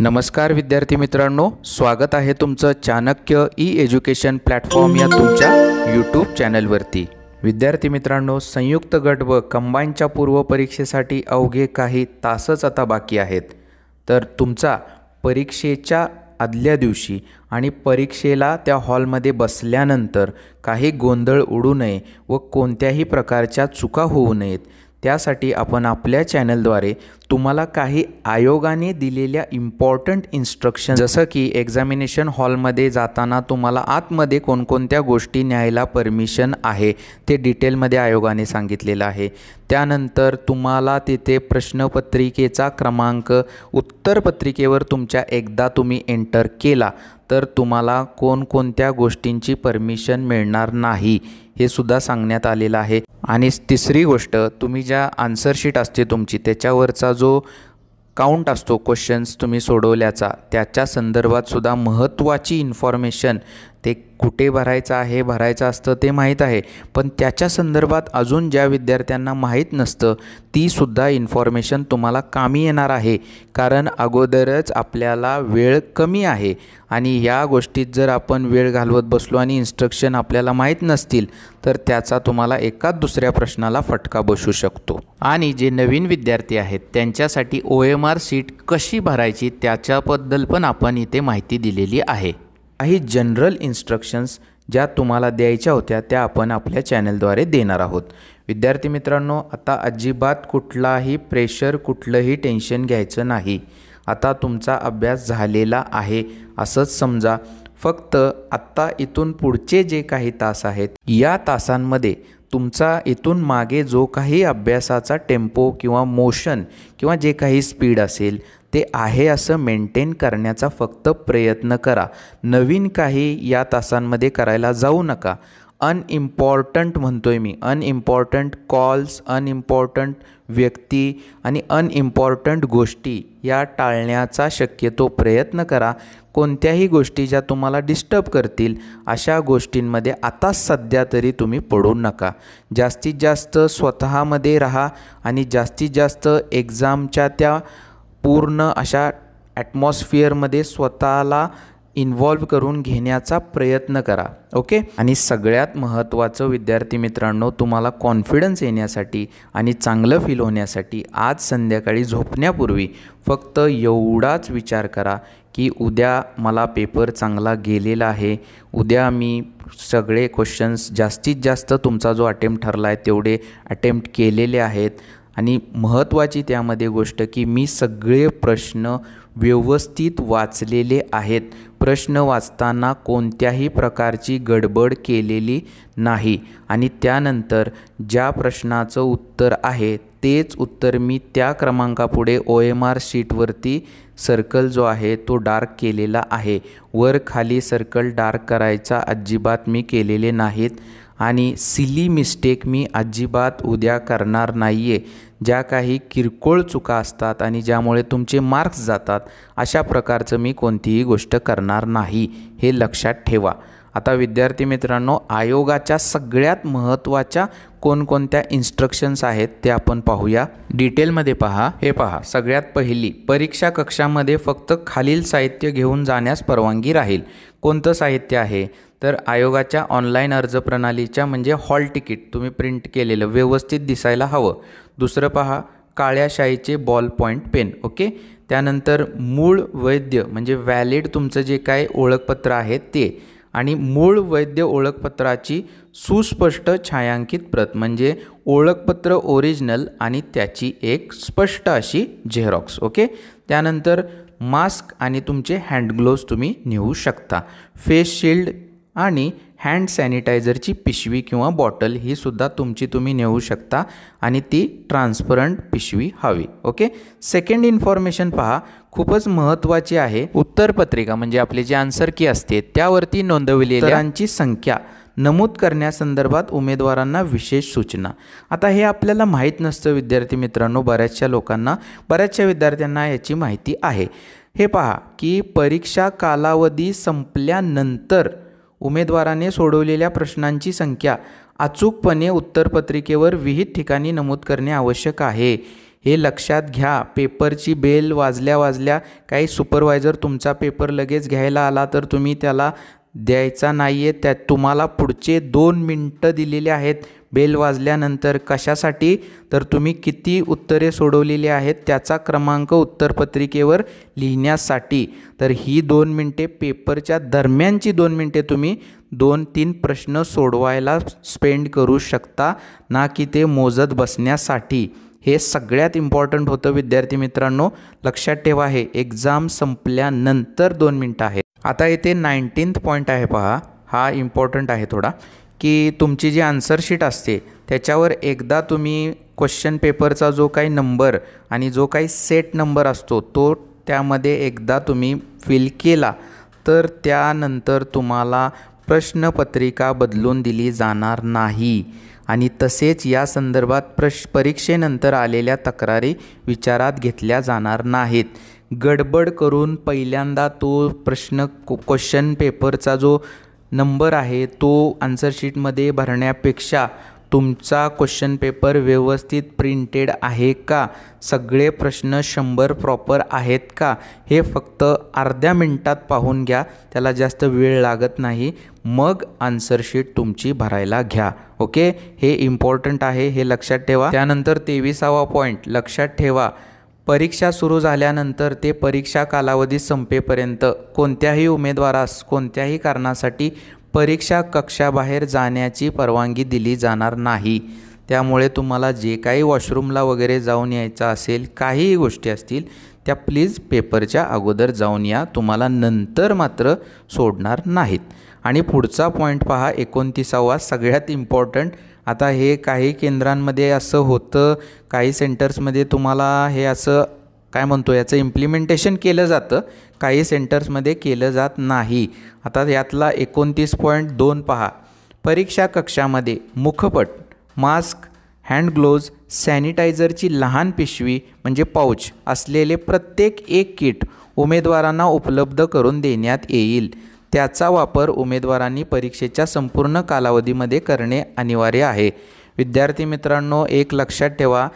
नमस्कार विद्यार्थी मित्रांनो, स्वागत आहे तुमचं चाणक्य ई एज्युकेशन प्लॅटफॉर्म या तुमच्या यूट्यूब चॅनलवरती। विद्यार्थी मित्रांनो, संयुक्त गट व कंबाईनच्या पूर्वपरीक्षेसाठी अवघे काही तासच आता बाकी आहेत। तर तुमचा परीक्षेच्या आदल्या दिवशी आणि परीक्षेला त्या हॉलमध्ये बसल्यानंतर काही गोंधळ उडू नये व कोणत्याही प्रकारच्या चुका होऊ नयेत, त्यासाठी आपण आपल्या चॅनलद्वारे तुम्हाला काही आयोगाने दिलेल्या इम्पॉर्टंट इन्स्ट्रक्शन, जसं की एक्झामिनेशन हॉलमध्ये जाताना तुम्हाला आतमध्ये कोणकोणत्या गोष्टी न्यायला परमिशन आहे ते डिटेलमध्ये आयोगाने सांगितलेलं आहे। त्यानंतर तुम्हाला तिथे प्रश्नपत्रिकेचा क्रमांक उत्तरपत्रिकेवर तुमच्या एकदा तुम्ही एंटर केला तर तुम्हाला कोणकोणत्या गोष्टींची परमिशन मिळणार नाही हे सुद्धा सांगण्यात आलेलं आहे। आणि तिसरी गोष्ट, तुम्ही ज्या आन्सर शीट असते तुमची त्याच्यावरचा जो काउंट असतो क्वेश्चन्स तुम्ही सोडवल्याचा, त्याच्या संदर्भात सुद्धा महत्त्वाची इन्फॉर्मेशन, ते कुठे भरायचं असतं ते माहीत आहे, पण त्याच्या संदर्भात अजून ज्या विद्यार्थ्यांना माहीत नसतं ती सुद्धा इन्फॉर्मेशन तुम्हाला कामी येणार आहे। कारण अगोदरच आपल्याला वेळ कमी आहे आणि या गोष्टीत जर आपण वेळ घालवत बसलो आणि इन्स्ट्रक्शन आपल्याला माहीत नसतील तर त्याचा तुम्हाला एकाच दुसऱ्या प्रश्नाला फटका बसू शकतो। आणि जे नवीन विद्यार्थी आहेत त्यांच्यासाठी OMR शीट कशी भरायची त्याच्याबद्दल पण आपण इथे माहिती दिलेली आहे। काही जनरल इन्स्ट्रक्शन्स ज्या तुम्हाला द्यायच्या होत्या त्या आपण आपल्या चॅनलद्वारे देणार आहोत। विद्यार्थी मित्रांनो, आता अजिबात कुठलाही प्रेशर, कुठलंही टेन्शन घ्यायचं नाही। आता तुमचा अभ्यास झालेला आहे असंच समजा। फक्त आत्ता इथून पुढचे जे काही तास आहेत या तासांमध्ये तुमचा इथून मागे जो काही अभ्यासाचा टेम्पो किंवा मोशन किंवा जे काही स्पीड असेल ते आहे असं मेंटेन करण्याचा फक्त प्रयत्न करा। नवीन काही या तासांमध्ये करायला जाऊ नका। अनइम्पॉर्टंट म्हणतोय मी, अनइम्पॉर्टंट कॉल्स, अनइम्पॉर्टंट व्यक्ती आणि अनइम्पॉर्टंट गोष्टी या टाळण्याचा शक्यतो प्रयत्न करा। कोणत्याही गोष्टी ज्या तुम्हाला डिस्टर्ब करतील अशा गोष्टींमध्ये आता सध्या तरी तुम्ही पडू नका। जास्तीत जास्त स्वतःमध्ये राहा आणि जास्तीत जास्त एक्झामच्या त्या पूर्ण अशा ॲटमॉस्फिअरमध्ये स्वतःला इन्व्हॉल्व करून घेण्याचा प्रयत्न करा। ओके। आणि सगळ्यात महत्त्वाचं विद्यार्थी मित्रांनो, तुम्हाला कॉन्फिडन्स येण्यासाठी आणि चांगलं फील होण्यासाठी आज संध्याकाळी झोपण्यापूर्वी फक्त एवढाच विचार करा की उद्या मला पेपर चांगला गेलेला आहे, उद्या मी सगळे क्वेश्चन्स जास्तीत जास्त तुमचा जो अटेम्प्ट ठरला आहे तेवढे अटेम्प्ट केलेले आहेत। आणि महत्त्वाची त्यामध्ये गोष्ट की मी सगळे प्रश्न व्यवस्थित वाचलेले आहेत। प्रश्न वाचताना कोणत्याही प्रकारची गडबड केलेली नाही आणि त्यानंतर ज्या प्रश्नाचं उत्तर आहे तेच उत्तर मी त्या क्रमांकापुढे OMR शीटवरती सर्कल जो आहे तो डार्क केलेला आहे। वर खाली सर्कल डार्क करायचा अजिबात मी केलेले नाहीत आणि सिली मिस्टेक मी अजिबात उद्या करणार नाही आहे। ज्या काही किरकोळ चुका असतात आणि ज्यामुळे तुमचे मार्क्स जातात अशा प्रकारचं मी कोणतीही गोष्ट करणार नाही, हे लक्षात ठेवा। आता विद्यार्थी मित्रांनो, आयोगाच्या सगळ्यात महत्त्वाच्या कोणकोणत्या इन्स्ट्रक्शन्स आहेत ते आपण पाहूया। डिटेलमध्ये पहा। हे पहा, सगळ्यात पहिली, परीक्षा कक्षामध्ये फक्त खालील साहित्य घेऊन जाण्यास परवानगी राहील। कोणतं साहित्य आहे तर आयोगाच्या ऑनलाईन अर्ज प्रणालीच्या म्हणजे हॉल तिकीट तुम्ही प्रिंट केलेलं व्यवस्थित दिसायला हवं। दुसरं पहा, काळ्या शाईचे बॉल पॉईंट पेन। ओके। त्यानंतर मूळ वैध म्हणजे व्हॅलिड तुमचं जे काय ओळखपत्र आहे ते, आणि मूळ वैध ओळखपत्राची सुस्पष्ट छायांकित प्रत म्हणजे ओळखपत्र ओरिजिनल आणि त्याची एक स्पष्ट अशी झेरॉक्स। ओके। त्यानंतर मास्क आणि तुमचे हँड ग्लोव्स तुम्ही नेऊ शकता। फेस शिल्ड आणि हँड सॅनिटायझरची पिशवी किंवा बॉटल ही सुद्धा तुमची तुम्ही नेऊ शकता आणि ती ट्रान्सपरंट पिशवी हवी। ओके। सेकंड इन्फॉर्मेशन पहा, खूपच महत्त्वाची आहे। उत्तरपत्रिका म्हणजे आपली जी आन्सर की असते त्यावरती नोंदवलेल्या उत्तरांची संख्या नमूद करण्यासंदर्भात उमेदवारांना विशेष सूचना। आता हे आपल्याला माहीत नसतं विद्यार्थी मित्रांनो, बऱ्याचशा लोकांना, बऱ्याचशा विद्यार्थ्यांना याची माहिती आहे। हे पहा की परीक्षा कालावधी संपल्यानंतर उमेदवाराने सोडवलेल्या प्रश्नांची संख्या अचूकपणे उत्तरपत्रिकेवर विहित ठिकाणी नमूद करणे आवश्यक आहे। हे लक्षात घ्या. पेपरची बेल वाजल्या काही सुपरवायझर तुमचा पेपर लगेच घ्यायला आला तर तुम्ही त्याला द्यायचा नाही आहे. त्यात तुम्हाला पुढचे 2 मिनटं दिलेले आहेत बेल वाजल्यानंतर. कशासाठी? तर तुम्ही किती उत्तरे सोडवलेली आहेत त्याचा क्रमांक उत्तरपत्रिकेवर लिहिण्यासाठी. तर ही 2 मिनटे पेपरच्या दरम्यानची 2 मिनटे तुम्ही 2-3 प्रश्न सोडवायला स्पेंड करू शकता, ना की ते मोजत बसण्यासाठी. हे सगळ्यात इम्पॉर्टंट होतं विद्यार्थी मित्रांनो. लक्षात ठेवा, हे एक्झाम संपल्यानंतर 2 मिनटं आहेत. आता इथे 19th पॉईंट आहे पहा, हा इम्पॉर्टंट आहे थोडा, की तुमची जी आन्सर शीट असते त्याच्यावर एकदा तुम्ही क्वेश्चन पेपरचा जो काही नंबर आणि जो काही सेट नंबर असतो तो त्यामध्ये एकदा तुम्ही फिल केला तर त्यानंतर तुम्हाला प्रश्नपत्रिका बदलून दिली जाणार नाही. आणि तसेच या संदर्भात परीक्षेनंतर आलेल्या तक्रारी विचारात घेतल्या जाणार नाहीत. गडबड करून पहिल्यांदा तो क्वेश्चन पेपरचा जो नंबर आहे तो आन्सर शीटमध्ये भरण्यापेक्षा तुमचा क्वेश्चन पेपर व्यवस्थित प्रिंटेड आहे का, सगळे प्रश्न 100 प्रॉपर आहेत का, हे फक्त अर्ध्या मिनटात पाहून घ्या. त्याला जास्त वेळ लागत नाही. मग आन्सर शीट तुमची भरायला घ्या. ओके, हे इम्पॉर्टंट आहे, हे लक्षात ठेवा. त्यानंतर 23वा पॉईंट लक्षात ठेवा, परीक्षा सुरू झाल्यानंतर ते परीक्षा कालावधी संपेपर्यंत कोणत्याही उमेदवारास कोणत्याही कारणासाठी परीक्षा कक्षाबाहेर जाण्याची परवानगी दिली जाणार नाही. त्यामुळे तुम्हाला जे काही वॉशरूमला वगैरे जाऊन यायचं असेल, काहीही गोष्टी असतील त्या प्लीज पेपरच्या अगोदर जाऊन या. तुम्हाला नंतर मात्र सोडणार नाहीत. आणि पुढचा पॉईंट पहा, 29वा, सगळ्यात इम्पॉर्टंट. आता हे काही केंद्रांमध्ये असं होतं, काही सेंटर्समध्ये तुम्हाला हे असं काय म्हणतो याचं इम्प्लिमेंटेशन केलं जातं, काही सेंटर्समध्ये केलं जात नाही. आता यातला 29.2 पहा, परीक्षा कक्षामध्ये मुखपट, मास्क, हँड ग्लोव्ज, सॅनिटायझरची लहान पिशवी म्हणजे पाऊच असलेले प्रत्येक एक किट उमेदवारांना उपलब्ध करून देण्यात येईल. त्याचा वापर उमेदवारांनी परीक्षेच्या संपूर्ण कालावधीमध्ये करणे अनिवार्य आहे. विद्यार्थी मित्रांनो, एक लक्षात ठेवा,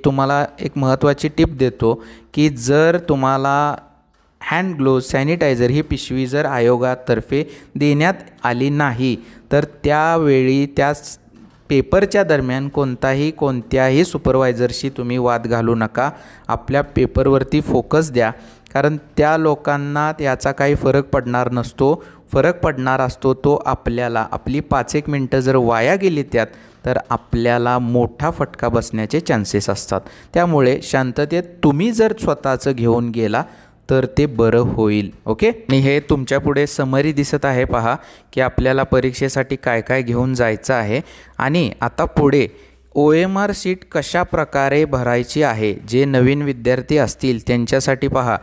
तुम्हाला एक महत्त्वाची टिप देतो की जर तुम्हाला हँड ग्लोव्ज, सॅनिटायझर ही पिशवी जर आयोगातर्फे देण्यात आली नाही तर त्यावेळी त्या पेपरच्या दरम्यान कोणत्याही सुपरवायझरशी तुम्ही वाद घालू नका. आपल्या पेपरवरती फोकस द्या, कारण त्या लोकांना याचा काही फरक पडणार नसतो. फरक पडणार असतो तो आपल्याला. आपली 5-1 मिनटं जर वाया गेली त्यात तर आपल्याला मोठा फटका बसण्याचे चान्सेस असतात. त्यामुळे शांततेत तुम्ही जर स्वतःचं घेऊन गेला तर ते बरं होईल. ओके, आणि हे तुमच्या पुढे समरी दिसत आहे पहा, की आपल्याला परीक्षेसाठी काय काय घेऊन जायचं आहे. आणि आता पुढे OMR शीट कशा प्रकारे भरायची आहे, जे नवीन विद्यार्थी असतील त्यांच्यासाठी पहा,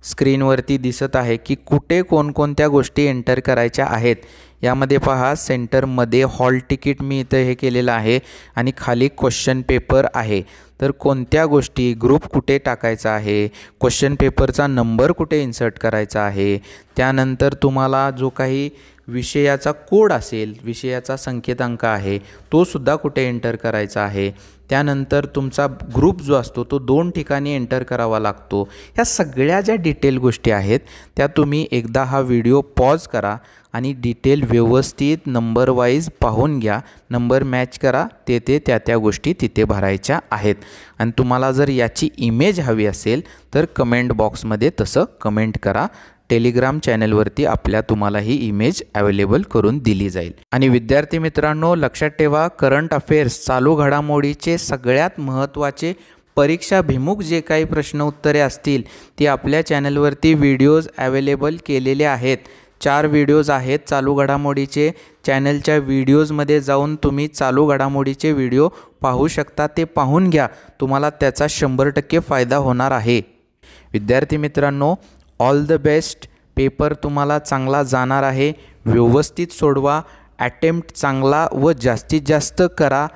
स्क्रीनवरती दिसत आहे की कुठे कोणकोणत्या गोष्टी एंटर करायच्या आहेत. यामध्ये पहा, सेंटरमध्ये हॉल तिकीट मी इथं हे केलेलं आहे आणि खाली क्वेश्चन पेपर आहे. तर कोणत्या गोष्टी, ग्रुप कुठे टाकायचा आहे, क्वेश्चन पेपरचा नंबर कुठे इन्सर्ट करायचा आहे, त्यानंतर तुम्हाला जो काही विषयाचा कोड असेल, विषयाचा संकेतांक आहे तो सुद्धा कुठे एंटर करायचा आहे. त्यानंतर तुमचा ग्रुप जो असतो तो 2 ठिकाणी एंटर करावा लागतो. ह्या सगळ्या ज्या डिटेल गोष्टी आहेत त्या तुम्ही एकदा हा व्हिडिओ पॉज करा आणि डिटेल व्यवस्थित नंबर वाईज पाहून घ्या. नंबर मॅच करा, त्या गोष्टी तिथे भरायच्या आहेत. आणि तुम्हाला जर याची इमेज हवी असेल तर कमेंट बॉक्समध्ये तसं कमेंट करा. टेलिग्राम चॅनलवरती तुम्हाला ही इमेज अवेलेबल करून दिली जाईल. आणि विद्यार्थी मित्रांनो, लक्षात ठेवा, करंट अफेअर्स, चालू घडामोडीचे सगळ्यात महत्त्वाचे परीक्षाभिमुख जे काही प्रश्न उत्तरे असतील ती आपल्या चॅनलवरती व्हिडिओज अवेलेबल केलेले आहेत. 4 व्हिडिओज आहेत चालू घडामोडीचे. चॅनलच्या व्हिडिओजमध्ये जाऊन तुम्ही चालू घडामोडीचे व्हिडिओ पाहू शकता. ते पाहून घ्या, तुम्हाला त्याचा 100% फायदा होणार आहे. विद्यार्थी मित्रांनो, ऑल द बेस्ट. पेपर तुम्हाला चांगला जाणार आहे. व्यवस्थित सोडवा, अटेम्प्ट चांगला व जास्तीत जास्त करा,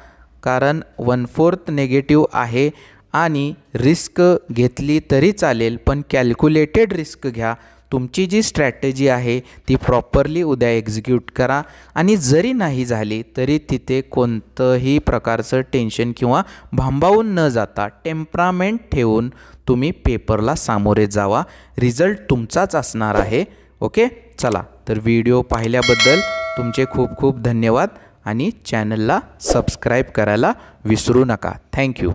कारण 1/4 निगेटिव्ह आहे. आणि रिस्क घेतली तरी चालेल, पण कॅल्क्युलेटेड रिस्क घ्या. तुमची जी स्ट्रॅटेजी आहे ती प्रॉपरली उद्या एक्झिक्यूट करा आणि जरी नाही झाली तरी तिथे कोणतंही प्रकारचं टेन्शन किंवा भांबावून न जाता टेम्परामेंट ठेवून तुम्ही पेपरला सामोरे जावा. रिझल्ट तुमचाच असणार आहे. ओके, चला तर व्हिडिओ पाहिल्याबद्दल तुमचे खूप खूप धन्यवाद आणि चॅनलला सबस्क्राईब करायला विसरू नका. थँक्यू.